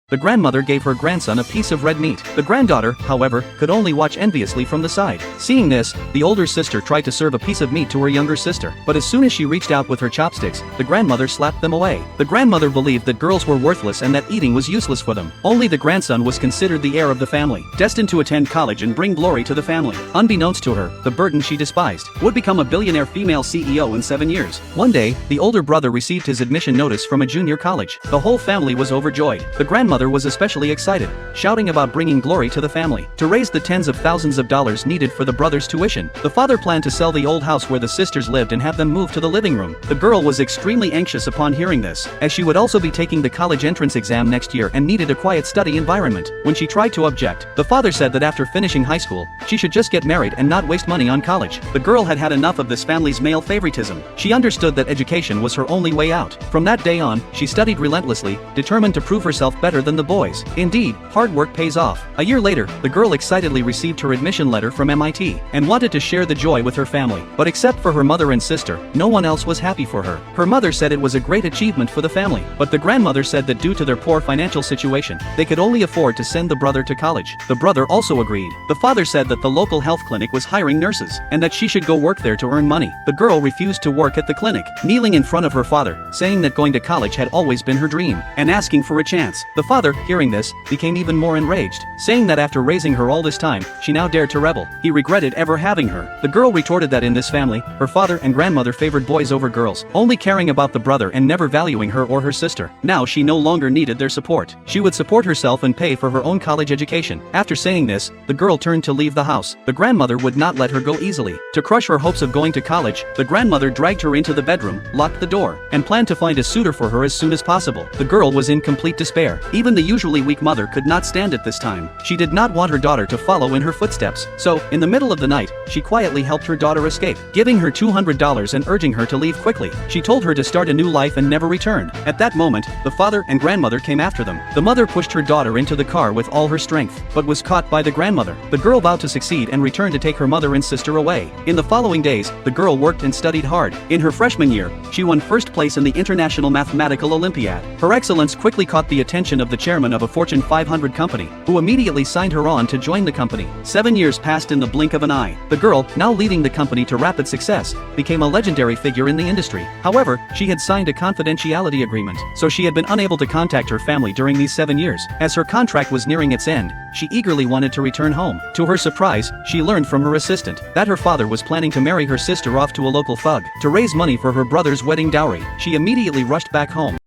The grandmother gave her grandson a piece of red meat. The granddaughter, however, could only watch enviously from the side. Seeing this, the older sister tried to serve a piece of meat to her younger sister, but as soon as she reached out with her chopsticks, the grandmother slapped them away. The grandmother believed that girls were worthless and that eating was useless for them. Only the grandson was considered the heir of the family, destined to attend college and bring glory to the family. Unbeknownst to her, the burden she despised would become a billionaire female CEO in 7 years. One day, the older brother received his admission notice from a junior college. The whole family was overjoyed. The grandmother was especially excited, shouting about bringing glory to the family. To raise the tens of thousands of dollars needed for the brother's tuition, the father planned to sell the old house where the sisters lived and have them move to the living room. The girl was extremely anxious upon hearing this, as she would also be taking the college entrance exam next year and needed a quiet study environment. When she tried to object, the father said that after finishing high school, she should just get married and not waste money on college. The girl had had enough of this family's male favoritism. She understood that education was her only way out. From that day on, she studied relentlessly, determined to prove herself better than the boys. Indeed, hard work pays off. A year later, the girl excitedly received her admission letter from MIT and wanted to share the joy with her family. But except for her mother and sister, no one else was happy for her. Her mother said it was a great achievement for the family, but the grandmother said that due to their poor financial situation, they could only afford to send the brother to college. The brother also agreed. The father said that the local health clinic was hiring nurses and that she should go work there to earn money. The girl refused to work at the clinic, kneeling in front of her father, saying that going to college had always been her dream, and asking for a chance. The father, hearing this, became even more enraged, saying that after raising her all this time, she now dared to rebel. He regretted ever having her. The girl retorted that in this family, her father and grandmother favored boys over girls, only caring about the brother and never valuing her or her sister. Now she no longer needed their support. She would support herself and pay for her own college education. After saying this, the girl turned to leave the house. The grandmother would not let her go easily. To crush her hopes of going to college, the grandmother dragged her into the bedroom, locked the door, and planned to find a suitor for her as soon as possible. The girl was in complete despair. Even the usually weak mother could not stand it this time. She did not want her daughter to follow in her footsteps, so, in the middle of the night, she quietly helped her daughter escape, giving her $200 and urging her to leave quickly. She told her to start a new life and never return. At that moment, the father and grandmother came after them. The mother pushed her daughter into the car with all her strength, but was caught by the grandmother. The girl vowed to succeed and returned to take her mother and sister away. In the following days, the girl worked and studied hard. In her freshman year, she won first place in the International Mathematical Olympiad. Her excellence quickly caught the attention of the chairman of a Fortune 500 company, who immediately signed her on to join the company. 7 years passed in the blink of an eye. The girl, now leading the company to rapid success, became a legendary figure in the industry. However, she had signed a confidentiality agreement, so she had been unable to contact her family during these 7 years. As her contract was nearing its end, she eagerly wanted to return home. To her surprise, she learned from her assistant that her father was planning to marry her sister off to a local thug to raise money for her brother's wedding dowry. She immediately rushed back home.